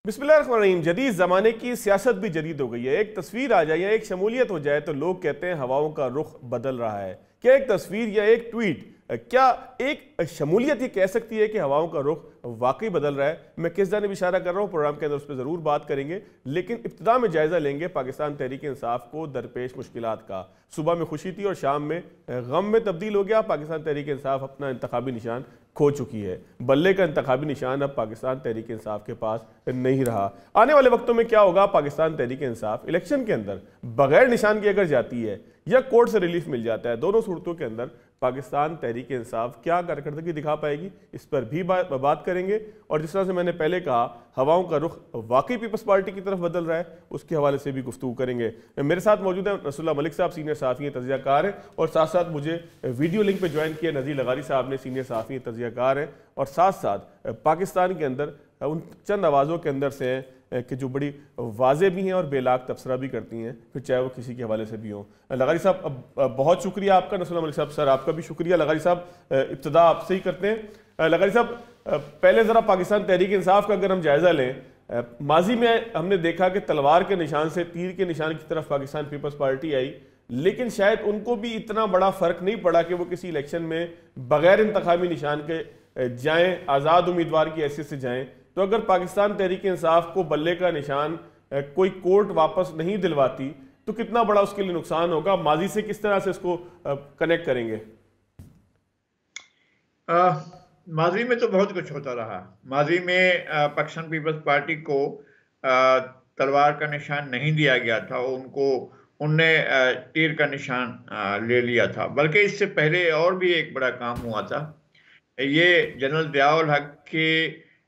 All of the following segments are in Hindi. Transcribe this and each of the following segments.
बिस्मिल्लाहिर्रहमानिर्रहीम। जदीद ज़माने की सियासत भी जदीद हो गई है। एक तस्वीर आ जाए या एक शमूलियत हो जाए तो लोग कहते हैं हवाओं का रुख बदल रहा है। क्या एक तस्वीर या एक ट्वीट, क्या एक शमूलियत ये कह सकती है कि हवाओं का रुख वाकई बदल रहा है? मैं किस जानिब इशारा कर रहा हूँ, प्रोग्राम के अंदर उस पर ज़रूर बात करेंगे, लेकिन इब्तिदा में जायज़ा लेंगे पाकिस्तान तहरीक इंसाफ को दरपेश मुश्किलात का। सुबह में खुशी थी और शाम में गम में तब्दील हो गया। पाकिस्तान तहरीक इंसाफ अपना इंतखाबी निशान खो चुकी है। बल्ले का इंतखाबी निशान अब पाकिस्तान तहरीक इंसाफ के पास नहीं रहा। आने वाले वक्तों में क्या होगा? पाकिस्तान तहरीक इंसाफ इलेक्शन के अंदर बगैर निशान के अगर जाती है या कोर्ट से रिलीफ मिल जाता है, दोनों सूरतों के अंदर पाकिस्तान तहरीक इंसाफ क्या कारकर्दगी दिखा पाएगी, इस पर भी बात करेंगे। और जिस तरह से मैंने पहले कहा, हवाओं का रुख वाकई पीपल्स पार्टी की तरफ बदल रहा है, उसके हवाले से भी गुफ्तगू करेंगे। मेरे साथ मौजूद है नसरुल्लाह मलिक साहब, सीनियर सहाफ़ी हैं, तज़कियाकार हैं, और साथ साथ मुझे वीडियो लिंक पर ज्वाइन किया नज़ीर लगारी साहब ने, सीनियर सहाफ़ी हैं, तज़कियाकार हैं, और साथ साथ पाकिस्तान के अंदर उन चंद आवाज़ों के अंदर से हैं कि जो बड़ी वाज़े भी हैं और बेलाग तबसरा भी करती हैं, फिर चाहे वो किसी के हवाले से भी हों। लगारी साहब, बहुत शुक्रिया आपका। नसरुल्लाह मलिक साहब, सर आपका भी शुक्रिया। लगारी साहब, इब्तिदा आपसे ही करते हैं। लगारी साहब, पहले ज़रा पाकिस्तान तहरीक इंसाफ का अगर हम जायज़ा लें, माजी में हमने देखा कि तलवार के निशान से तीर के निशान की तरफ पाकिस्तान पीपल्स पार्टी आई, लेकिन शायद उनको भी इतना बड़ा फ़र्क नहीं पड़ा कि वो किसी इलेक्शन में बग़ैर इंतखाबी निशान के जाएँ, आज़ाद उम्मीदवार की हैसियत से जाएँ। तो अगर पाकिस्तान तहरीक इंसाफ को बल्ले का निशान कोई कोर्ट वापस नहीं दिलवाती तो कितना बड़ा उसके लिए नुकसान होगा? माजी से किस तरह से इसको कनेक्ट करेंगे? माजी में तो बहुत कुछ होता रहा। माजी में पाकिस्तान पीपल्स पार्टी को तलवार का निशान नहीं दिया गया था, उनने तीर का निशान ले लिया था। बल्कि इससे पहले और भी एक बड़ा काम हुआ था। ये जनरल ज़िया-उल हक के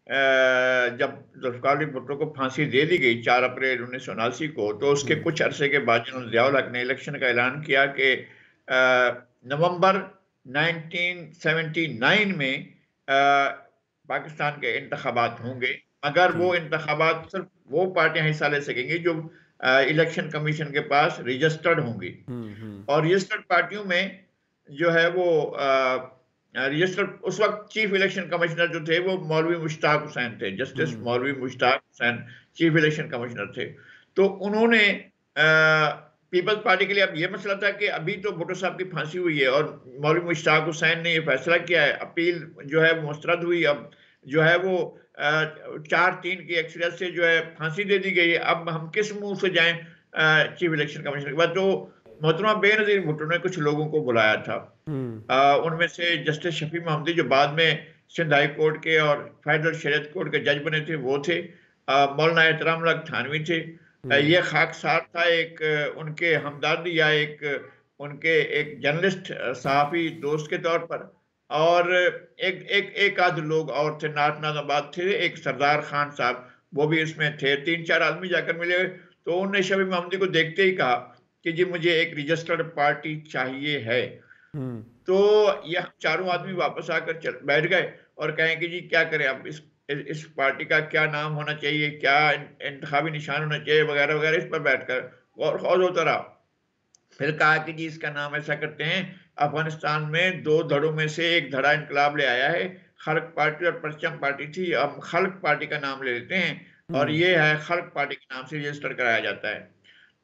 जब जुल्फ़िकार अली भुट्टो को फांसी दे दी गई 4 अप्रैल 1979 को, तो उसके कुछ अरसे के बाद जनरल ज़िया-उल हक ने इलेक्शन का ऐलान किया कि नवंबर 1979 में पाकिस्तान के इंतखाबात होंगे, मगर वो इंतखाबात सिर्फ वो पार्टियां हिस्सा ले सकेंगी जो इलेक्शन कमीशन के पास रजिस्टर्ड होंगी। और रजिस्टर्ड पार्टियों में जो है वो रजिस्टर्ड, उस वक्त चीफ इलेक्शन कमिश्नर जो थे वो मौलवी मुश्ताक हुसैन थे, जस्टिस मौलवी Mushtaq Hussain chief election commissioner थे। तो उन्होंने पीपल्स पार्टी के लिए अब यह मसला था कि अभी तो भुट्टो साहब की फांसी हुई है और मौलवी मुश्ताक हुसैन ने यह फैसला किया है, अपील जो है वो मुस्तरद हुई, अब जो है वो 4-3 की एक्सरेस से जो है फांसी दे दी गई है। अब हम किस मुंह से जाएं चीफ इलेक्शन कमिश्नर के बाद? तो मोहतरमा बेनज़ीर भुट्टो ने कुछ लोगों को बुलाया था। उनमें से जस्टिस शफी महमूदी जो बाद में सिंध हाई कोर्ट के और फेडरल शरीयत कोर्ट के जज बने थे वो थे, मौलाना एहतराम उल्लाह थानवी थे। ये खाकसार था एक उनके हमदर्द या उनके एक जर्नलिस्ट सहाफ़ी दोस्त के तौर पर, और एक आध लोग और थे, नाज़ाबाद थे, एक सरदार खान साहब वो भी इसमें थे। 3-4 आदमी जाकर मिले तो उन्होंने शफी महमूदी को देखते ही कहा कि जी मुझे एक रजिस्टर्ड पार्टी चाहिए है। तो यह चारों आदमी वापस आकर बैठ गए और कहें कि जी क्या करें, अब इस पार्टी का क्या नाम होना चाहिए, क्या इंतखाबी निशान होना चाहिए, वगैरह वगैरह, इस पर बैठकर और खौज होता रहा। फिर कहा कि जी इसका नाम ऐसा करते हैं, अफगानिस्तान में 2 धड़ों में से एक धड़ा इनकलाब ले आया है, खल्क पार्टी और परचम पार्टी थी, अब खल्क पार्टी का नाम ले लेते हैं और ये है खल्क पार्टी के नाम से रजिस्टर कराया जाता है।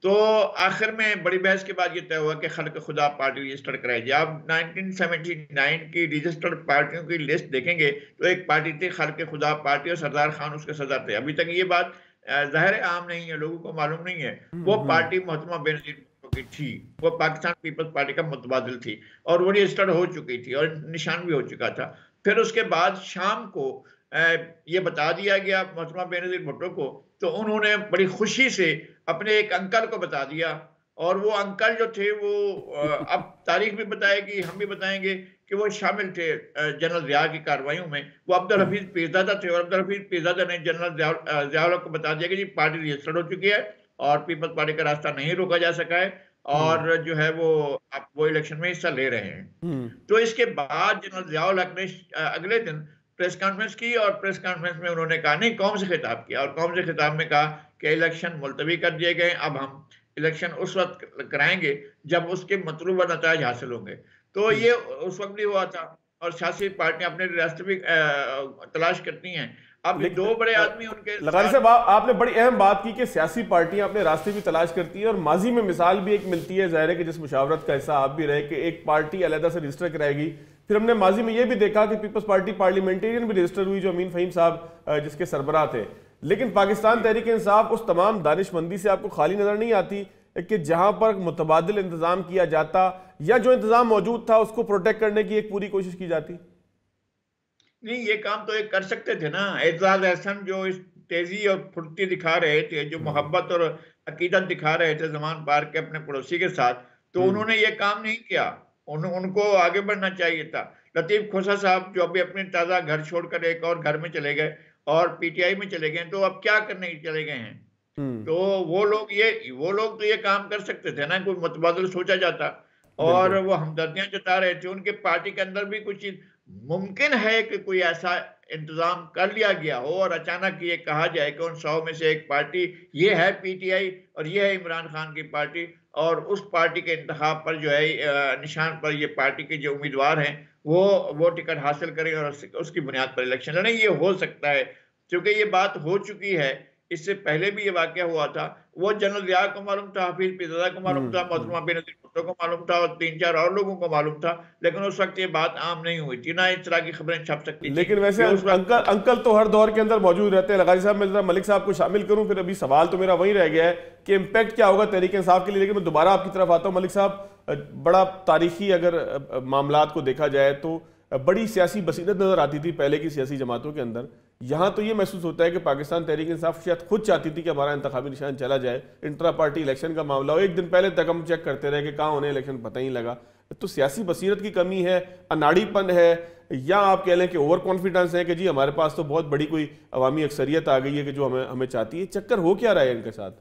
तो आखिर में बड़ी बहस के बाद ये तय हुआ कि खल्क खुदा पार्टी रजिस्टर्ड कराई जाए। आप 1979 की रजिस्टर्ड पार्टियों की लिस्ट देखेंगे तो एक पार्टी थी खल्क खुदा पार्टी और सरदार खान उसके सदर थे। अभी तक ये बात ज़ाहिर आम नहीं है, लोगों को मालूम नहीं है। वो पार्टी मोहतरमा बेनज़ीर भुट्टो की थी, वो पाकिस्तान पीपल्स पार्टी का मुतबादिल थी और वो रजिस्टर्ड हो चुकी थी और निशान भी हो चुका था। फिर उसके बाद शाम को ये बता दिया गया मोहतरमा बेनज़ीर भुट्टो को, तो उन्होंने बड़ी खुशी से अपने एक अंकल को बता दिया, और वो अंकल जो थे वो अब तारीख भी बताएगी, हम भी बताएंगे कि वो शामिल थे जनरल ज़िया की कार्रवाइयों में। वो अब्दुल हफीज पीरज़ादा थे और अब्दुल हफीज पीरज़ादा ने जनरल ज़िया को बता दिया कि जी पार्टी रजिस्टर्ड हो चुकी है और पीपल्स पार्टी का रास्ता नहीं रोका जा सका है और जो है वो अब वो इलेक्शन में हिस्सा ले रहे हैं। तो इसके बाद जनरल ज़िया ने अगले दिन प्रेस कॉन्फ्रेंस की और प्रेस कॉन्फ्रेंस में उन्होंने कहा, नहीं, कौम से खिताब किया और कौम से खिताब में कहा कि इलेक्शन मुलतवी कर दिए गए, अब हम इलेक्शन उस वक्त कराएंगे जब उसके मतलूबा नताइज हासिल होंगे। तो ये उस वक्त भी हुआ था और सियासी पार्टियां अपने रास्ते भी तलाश करती हैं। अब दो बड़े आदमी उनके लगारी साहब, आपने बड़ी अहम बात की कि सियासी पार्टियां अपने रास्ते भी तलाश करती हैं, और माजी में मिसाल भी एक मिलती है, जाहिर है कि जिस मुशावरत का हिस्सा आप भी रहे कि एक पार्टी अलहदा से रजिस्टर कराएगी। फिर हमने माजी में ये भी देखा कि पीपल्स पार्टी पार्लियामेंटेरियन भी रजिस्टर हुई, जो अमीन फ़हीम साहब जिसके सरबराह थे। लेकिन पाकिस्तान तहरीक इंसाफ उस तमाम दानिशमंदी से आपको खाली नजर नहीं आती कि जहां पर मुतबादिल इंतजाम किया जाता या जो इंतजाम मौजूद था उसको प्रोटेक्ट करने की एक पूरी कोशिश की जाती। नहीं, ये काम तो एक कर सकते थे ना। एजाज एहसन जो इस तेजी और फुर्ती दिखा रहे थे, जो मोहब्बत और अकीदत दिखा रहे थे जमान पार के अपने पड़ोसी के साथ, तो उन्होंने ये काम नहीं किया। उनको आगे बढ़ना चाहिए था। लतीफ खोसा साहब जो अभी अपने ताज़ा घर छोड़कर एक और घर में चले गए और पीटीआई में चले गए, तो अब क्या करने चले गए हैं? तो वो लोग तो ये काम कर सकते थे ना, कोई मुतबादिल सोचा जाता। और वो हमदर्दियां जता रहे थे, उनके पार्टी के अंदर भी कुछ मुमकिन है कि कोई ऐसा इंतजाम कर लिया गया हो और अचानक ये कहा जाए कि उन 100 में से एक पार्टी ये है पीटीआई और ये है इमरान खान की पार्टी, और उस पार्टी के इंतखाब पर जो है निशान पर ये पार्टी के जो उम्मीदवार हैं वो टिकट हासिल करें और उसकी बुनियाद पर इलेक्शन लड़ें। ये हो सकता है, क्योंकि ये बात हो चुकी है। इससे पहले भी ये वाकया हुआ था। वो जनरल ज़िया को मालूम था, हफीज पिज़ादा को मालूम था, मोहतरमा बेनज़ीर भुट्टो को मालूम था और 3-4 और लोगों को मालूम था, लेकिन उस वक्त ये बात आम नहीं हुई थी, ना इस तरह की खबरें छप सकती थी। लेकिन वैसे अंकल तो हर दौर के अंदर मौजूद रहते हैं। लगारी साहब, मैं जरा मलिक साहब को शामिल करूं, फिर अभी सवाल तो मेरा वही रह गया है कि इम्पैक्ट क्या होगा तहरीक इंसाफ के लिए। लेकिन मैं दोबारा आपकी तरफ आता हूँ। मलिक साहब, बड़ा तारीखी अगर मामलात को देखा जाए तो बड़ी सियासी बसीरत नजर आती थी पहले की सियासी जमातों के अंदर। यहाँ तो ये महसूस होता है कि पाकिस्तान तहरीक इंसाफ शायद खुद चाहती थी कि हमारा इंतखाबी निशान चला जाए, इंट्रा पार्टी इलेक्शन का मामला हो, एक दिन पहले तक हम चेक करते रहे कि कहाँ होने इलेक्शन पता ही लगा। तो सियासी बसीरत की कमी है, अनाड़ीपन है, या आप कह लें कि ओवर कॉन्फिडेंस है कि जी हमारे पास तो बहुत बड़ी कोई अवामी अक्सरियत आ गई है कि जो हमें चाहती है। चक्कर हो क्या रहा है इनके साथ?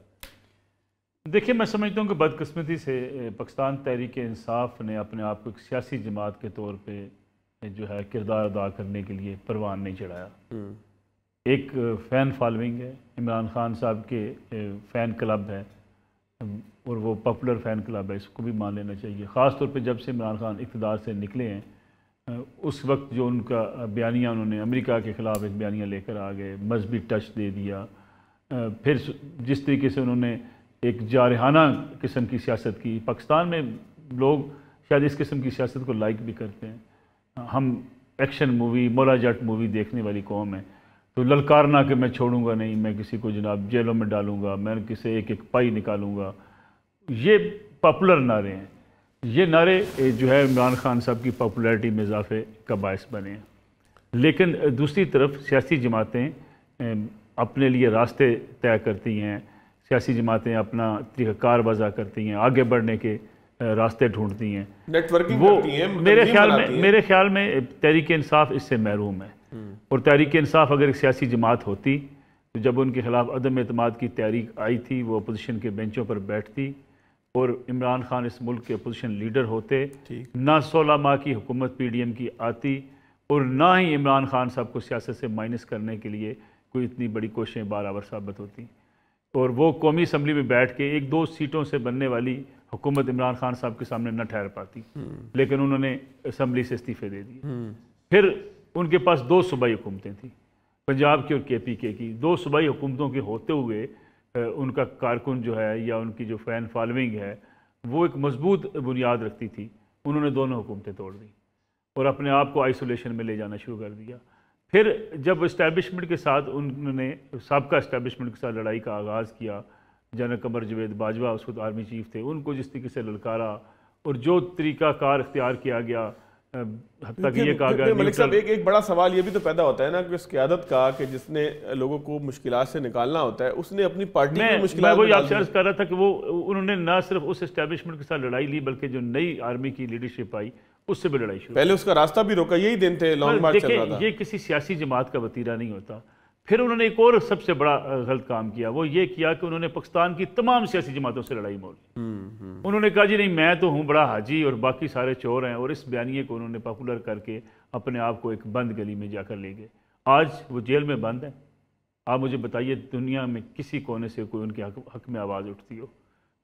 देखिए, मैं समझता हूँ कि बदकिस्मती से पाकिस्तान तहरीक इंसाफ ने अपने आप को एक सियासी जमात के तौर पर जो है किरदार अदा करने के लिए परवान नहीं चढ़ाया। एक फ़ैन फॉलोइंग है, इमरान खान साहब के फ़ैन क्लब है और वो पॉपुलर फ़ैन क्लब है, इसको भी मान लेना चाहिए। ख़ास तौर पे जब से इमरान खान इक़्तिदार से निकले हैं, उस वक्त जो उनका बयानिया, उन्होंने अमेरिका के ख़िलाफ़ एक बयानिया लेकर आ गए, मजहबी टच दे दिया। फिर जिस तरीके से उन्होंने एक जारहाना किस्म की सियासत की, पाकिस्तान में लोग शायद इस किस्म की सियासत को लाइक भी करते हैं। हम action movie, Maula Jatt movie देखने वाली कौम है, तो ललकारना कि मैं छोड़ूंगा नहीं, मैं किसी को जनाब जेलों में डालूंगा, मैं किसी एक पाई निकालूंगा, ये पॉपुलर नारे हैं। ये नारे जो है इमरान खान साहब की पॉपुलैरिटी में इजाफे का बायस बने हैं। लेकिन दूसरी तरफ सियासी जमातें अपने लिए रास्ते तय करती हैं, सियासी जमातें अपना तरीक़ाकार वज़ा करती हैं, आगे बढ़ने के रास्ते ढूंढती हैं, नेटवर्किंग वो करती हैं, मेरे ख्याल में तहरीक इंसाफ इससे महरूम है। और तहरीक इंसाफ अगर एक सियासी जमात होती तो जब उनके खिलाफ अदम एतमाद की तहरीक आई थी, वो अपोजिशन के बेंचों पर बैठती और इमरान खान इस मुल्क के अपोजिशन लीडर होते, ना 16 माह की हुकूमत PDM की आती और ना ही इमरान खान साहब को सियासत से माइनस करने के लिए कोई इतनी बड़ी कोशिशें बराबर साबित होती, और वो कौमी असम्बली में बैठ के 1-2 सीटों से बनने वाली हुकूमत इमरान खान साहब के सामने न ठहर पाती। लेकिन उन्होंने असम्बली से इस्तीफे दे दिए। फिर उनके पास 2 सूबाई हुकूमतें थी, पंजाब की और KPK की। 2 सूबाई हुकूमतों के होते हुए उनका कारकुन जो है या उनकी जो फ़ैन फॉलोइंग है वो एक मजबूत बुनियाद रखती थी। उन्होंने दोनों हुकूमतें तोड़ दी और अपने आप को आइसोलेशन में ले जाना शुरू कर दिया। फिर जब इस्टेब्लिशमेंट के साथ उन्होंने साबका इस्टेब्लिशमेंट के साथ लड़ाई का आगाज़ किया, जनरल कमर जवेद बाजवा उस वक्त आर्मी चीफ थे, उनको जिस तरीके से ललकारा और जो तरीक़ाकार इख्तियार किया गया, हत्ता कि ये कहा गया। मलिक साहब, एक बड़ा सवाल ये भी तो पैदा होता है ना कि उस क़यादत का कि जिसने लोगों को मुश्किलात से निकालना होता है, उसने अपनी पार्टी में मुश्किलात। मैं वही आपसे अर्ज़ कर रहा था कि वो उन्होंने न सिर्फ उस इस्टेब्लिशमेंट के साथ लड़ाई ली, बल्कि जो नई आर्मी की लीडरशिप आई उससे भी लड़ाई शुरू। पहले उसका रास्ता भी रोका, यही दिन थे, लॉन्ग मार्च चल रहा था। ये किसी सियासी जमात का वतीरा नहीं होता। फिर उन्होंने एक और सबसे बड़ा गलत काम किया, वो ये किया कि उन्होंने पाकिस्तान की तमाम सियासी जमातों से लड़ाई मोल। उन्होंने कहा जी नहीं, मैं तो हूँ बड़ा हाजी और बाकी सारे चोर हैं, और इस बयानिए को उन्होंने पॉपुलर करके अपने आप को एक बंद गली में जाकर ले गए। आज वो जेल में बंद है। आप मुझे बताइए, दुनिया में किसी कोने से कोई उनके हक में आवाज़ उठती हो,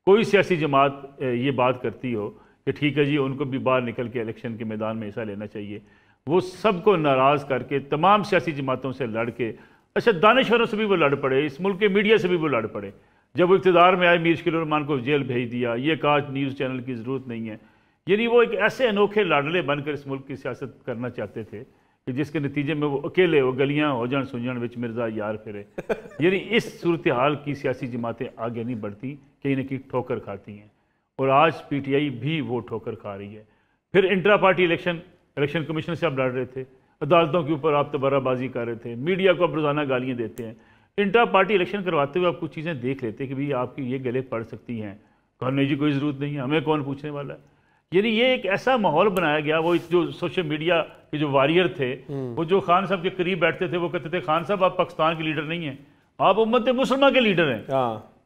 कोई सियासी जमात ये बात करती हो कि ठीक है जी, उनको भी बाहर निकल के इलेक्शन के मैदान में हिस्सा लेना चाहिए? वो सबको नाराज़ करके तमाम सियासी जमातों से लड़ के अच्छा, दानिश्वरों से भी वो लड़ पड़े, इस मुल्क के मीडिया से भी वो लड़ पड़े। जब वो इक़्तिदार में आए मीर शकील रहमान को जेल भेज दिया, ये कहा न्यूज़ चैनल की ज़रूरत नहीं है। यानी वो एक ऐसे अनोखे लाडले बनकर इस मुल्क की सियासत करना चाहते थे कि जिसके नतीजे में वो अकेले वो गलियाँ हो जान सुन जान विच मिर्जा यार फिरे। यानी इस सूरत हाल की सियासी जमातें आगे नहीं बढ़ती, कहीं ना कहीं ठोकर खाती हैं, और आज PTI भी वो ठोकर खा रही है। फिर इंट्रा पार्टी इलेक्शन कमीशन से आप लड़ रहे थे, अदालतों के ऊपर आप तबर्राबाजी कर रहे थे, मीडिया को आप रोज़ाना गालियाँ देते हैं। इंट्रा पार्टी इलेक्शन करवाते हुए आप कुछ चीज़ें देख लेते कि भाई आपकी ये गले पड़ सकती हैं, करने की कोई ज़रूरत नहीं है, हमें कौन पूछने वाला है। यानी ये एक ऐसा माहौल बनाया गया। वो जो सोशल मीडिया के जो वॉरियर थे, वो जो खान साहब के करीब बैठते थे, वो कहते थे खान साहब आप पाकिस्तान के लीडर नहीं हैं, आप उम्मत मुसलमा के लीडर हैं।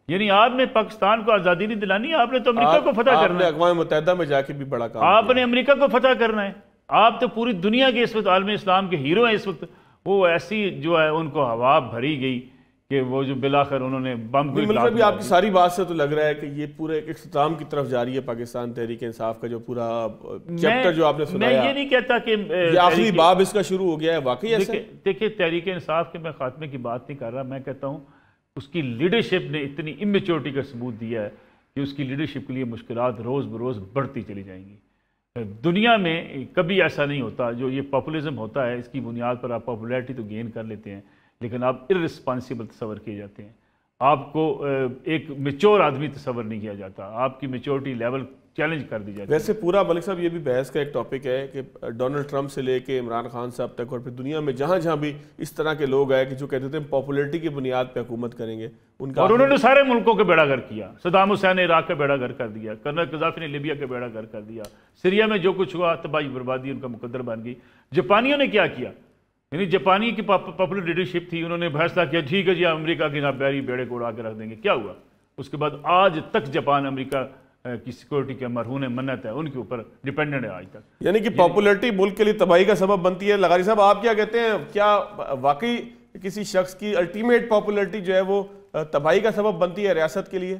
यानी आपने पाकिस्तान को आज़ादी नहीं दिलानी, आपने तो अमेरिका को फतह करना है, अक़वाम मुत्तहिदा में जाके भी बड़ा काम आपने अमेरिका को फतह करना है। आप तो पूरी दुनिया के इस वक्त आलम इस्लाम के हीरो हैं इस वक्त। वो ऐसी जो है उनको हवा भरी गई कि वो जो बिलाखिर उन्होंने बम मतलब भी आपकी सारी बात से तो लग रहा है कि ये पूरे एक इख्तिताम की तरफ जा रही है पाकिस्तान तहरीक इंसाफ का जो पूरा चैप्टर जो आपने सुनाया। मैं ये नहीं कहता कि आखिरी बाब इसका शुरू हो गया है, वाकई ऐसा? देखिए तहरीक इंसाफ के मैं खात्मे की बात नहीं कर रहा, मैं कहता हूँ उसकी लीडरशिप ने इतनी इमेच्योरिटी का सबूत दिया है कि उसकी लीडरशिप के लिए मुश्किलात रोज़ बरोज़ बढ़ती चली जाएंगी। दुनिया में कभी ऐसा नहीं होता, जो ये पॉपुलिज्म होता है इसकी बुनियाद पर आप पॉपुलैरिटी तो गेन कर लेते हैं, लेकिन आप इररिस्पॉन्सिबल तस्वर किए जाते हैं। आपको एक मेच्योर आदमी तस्वर नहीं किया जाता, आपकी मेच्योरिटी लेवल चैलेंज कर दी जाती है। वैसे पूरा मलिक साहब ये भी बहस का एक टॉपिक है कि डोनाल्ड ट्रंप से लेके इमरान खान साहब तक और फिर दुनिया में जहाँ जहाँ भी इस तरह के लोग आए कि जो कहते थे पॉपुलैरिटी की बुनियाद पे हुकूमत करेंगे, उनका और उन्होंने सारे मुल्कों के बेड़ा गर्क किया। सदाम हुसैन ने इराक का बेड़ा गर्क कर दिया, कर्नल कज़ाफ़ी ने लीबिया का बेड़ा गर्क कर दिया, सीरिया में जो कुछ हुआ तबाही बर्बादी उनका मुकद्दर बन गई। जापानियों ने क्या किया, यानी जापानी की पॉपुलर लीडरशिप थी, उन्होंने फैसला किया ठीक है जी अमेरिका के नाबैरी बेड़े को उड़ा के रख देंगे। क्या हुआ? उसके बाद आज तक जापान अमेरिका की सिक्योरिटी के मरहून मन्नत है, उनके ऊपर डिपेंडेंट है आज तक। यानी कि पॉपुलैरिटी मुल्क के लिए तबाही का सबब बनती है। लगारी साहब आप क्या कहते हैं, क्या वाकई किसी शख्स की अल्टीमेट पॉपुलैरिटी जो है वो तबाही का सबब बनती है रियासत के लिए?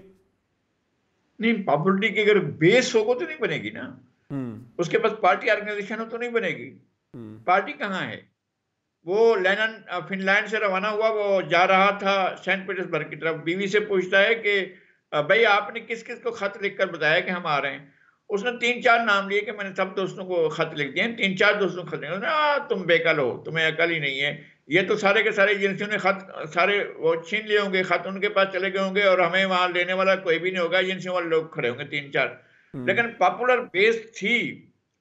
नहीं, पॉपुलैरिटी की अगर बेस होगा तो नहीं बनेगी ना। उसके पास पार्टी ऑर्गेनाइजेशन हो तो नहीं बनेगी। पार्टी कहाँ है? वो लेनिन फिनलैंड से रवाना हुआ, वो जा रहा था सेंट पीटर्सबर्ग की तरफ, बीवी से पूछता है कि भाई आपने किस किस को खत लिखकर बताया कि हम आ रहे हैं? उसने 3-4 नाम लिए कि मैंने सब दोस्तों को खत लिख दिए। 3-4 दोस्तों को खत लिखे। तुम बेकल हो, तुम्हें अकल ही नहीं है, ये तो सारे के सारे एजेंसियों ने खत सारे वो छीन लिए होंगे, खत उनके पास चले गए होंगे और हमें वहां लेने वाला कोई भी नहीं होगा, एजेंसियों वाले लोग खड़े होंगे 3-4। लेकिन पॉपुलर बेस थी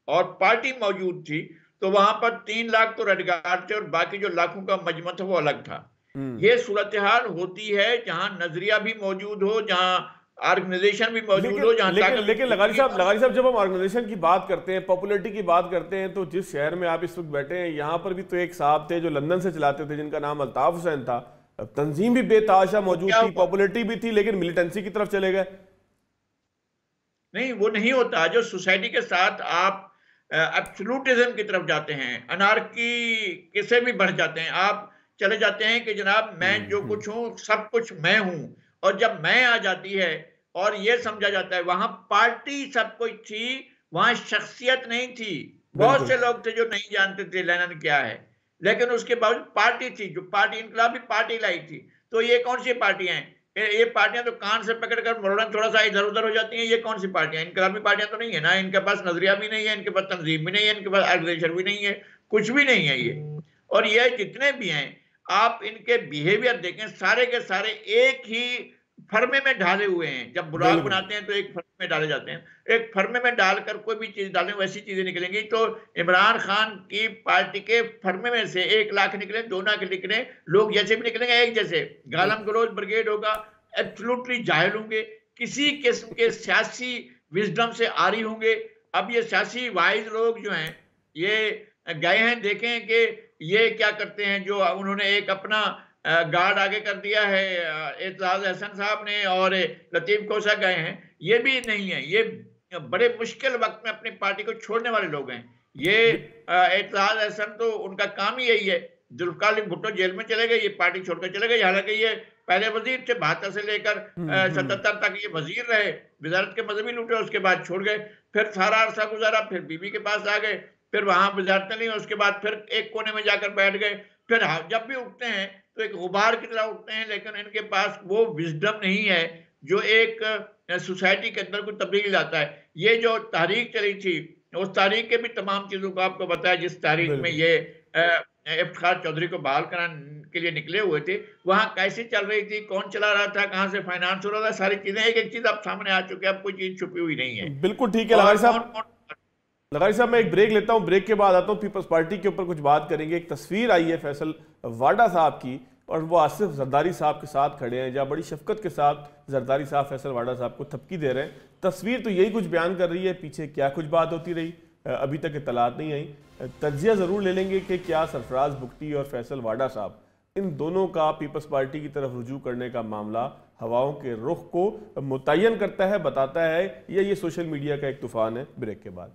और पार्टी मौजूद थी, तो वहां पर 3 लाख तो रेडगार्ड थे और बाकी जो लाखों का मजमा था वो अलग था। ये सूरत हाल होती है जहां नजरिया भी मौजूद हो, जहां ऑर्गेनाइजेशन भी मौजूद हो, जहां लेकिन लगारी साहब जब हम ऑर्गेनाइजेशन की बात करते हैं, पॉपुलैरिटी की बात करते हैं, तो जिस शहर में आप इस वक्त बैठे हैं यहाँ पर भी तो एक साहब थे जो लंदन से चलाते थे जिनका नाम अल्ताफ हुसैन था। तंजीम भी बेताशा मौजूद थी, पॉपुलैरिटी भी थी, लेकिन मिलिटेंसी की तरफ चले गए। नहीं, वो नहीं होता। जो सोसाइटी के साथ आप एब्सोल्यूटिज्म की तरफ जाते हैं, अनार्की से भी बढ़ जाते हैं, आप चले जाते हैं कि जनाब मैं जो कुछ हूं सब कुछ मैं हूं, और जब मैं आ जाती है और ये समझा जाता है वहां पार्टी सब कुछ थी, वहां शख्सियत नहीं थी। बहुत से लोग थे जो नहीं जानते थे लेनिन क्या है, लेकिन उसके बावजूद पार्टी थी, जो पार्टी इनकलाबी पार्टी लाई थी। तो ये कौन सी पार्टियां हैं? ये पार्टियां तो कान से पकड़कर मोड़न थोड़ा सा इधर उधर हो जाती हैं। ये कौन सी पार्टियां? इनकलाबी पार्टियां तो नहीं है ना, इनके पास नजरिया भी नहीं है, इनके पास तंजीम भी नहीं है, इनके पास ऑर्गेनाइजेशन भी नहीं है, कुछ भी नहीं है ये। और ये जितने भी हैं आप इनके बिहेवियर देखें, सारे के सारे एक ही फर्मे में डाले हुए हैं। जब बुराक बनाते हैं तो एक फर्मे में डाले जाते हैं, एक फर्मे में डालकर कोई भी चीज डालें वैसी चीजें निकलेंगी। तो इमरान खान की पार्टी के फर्मे में से 1 लाख निकले, 2 लाख निकले, लोग जैसे भी निकलेंगे एक जैसे। गालम गलोच ब्रिगेड होगा, एब्सोल्युटली जाहिल होंगे, किसी किस्म के सियासी विजडम से आरी होंगे। अब ये सियासी वाइज लोग जो हैं ये गए हैं, देखें कि ये क्या करते हैं। जो उन्होंने एक अपना गार्ड आगे कर दिया है एतजाज अहसन साहब ने, और लतीफ कोसा गए हैं, ये भी नहीं है। ये बड़े मुश्किल वक्त में अपनी पार्टी को छोड़ने वाले लोग हैं। ये एतजाज अहसन तो उनका काम ही यही है। जुल्फिकार अली भुट्टो जेल में चले गए, ये पार्टी छोड़कर चले गए। हालांकि ये पहले वजीर थे, 72 से लेकर 77 तक ये वजीर रहे, वजारत के मजहबी लूटे, उसके बाद छोड़ गए। फिर सारा अरसा गुजारा, फिर बीबी के पास आ गए, फिर वहां वजारतें ली, उसके बाद फिर एक कोने में जाकर बैठ गए। फिर जब भी उठते हैं तो एक गुबार की तरह उठते हैं, लेकिन इनके पास वो विजडम नहीं है जो एक सोसाइटी के अंदर कोई तब्दीली लाता है। ये जो तहरीक चली थी, उस तारीख के भी तमाम चीज़ों को आपको बताया, जिस तारीख में ये इफ्तिखार चौधरी को बहाल कराने के लिए निकले हुए थे, वहाँ कैसे चल रही थी, कौन चला रहा था, कहाँ से फाइनेंस हो रहा था, सारी चीज़ें एक एक चीज़ अब सामने आ चुकी है, अब कोई चीज़ छुपी हुई नहीं है। बिल्कुल ठीक है लगारी साहब, मैं एक ब्रेक लेता हूं, ब्रेक के बाद आता हूं, पीपल्स पार्टी के ऊपर कुछ बात करेंगे। एक तस्वीर आई है फैसल वाडा साहब की और वो आसिफ जरदारी साहब के साथ खड़े हैं, जहाँ बड़ी शफकत के साथ जरदारी साहब फैसल वाडा साहब को थपकी दे रहे हैं। तस्वीर तो यही कुछ बयान कर रही है, पीछे क्या कुछ बात होती रही अभी तक इत्तलात नहीं आई। तज्जिया ज़रूर ले लेंगे कि क्या सरफराज बुगटी और फैसल वाडा साहब, इन दोनों का पीपल्स पार्टी की तरफ रुजू करने का मामला हवाओं के रुख को मुतय्यन करता है, बताता है, या ये सोशल मीडिया का एक तूफान है। ब्रेक के बाद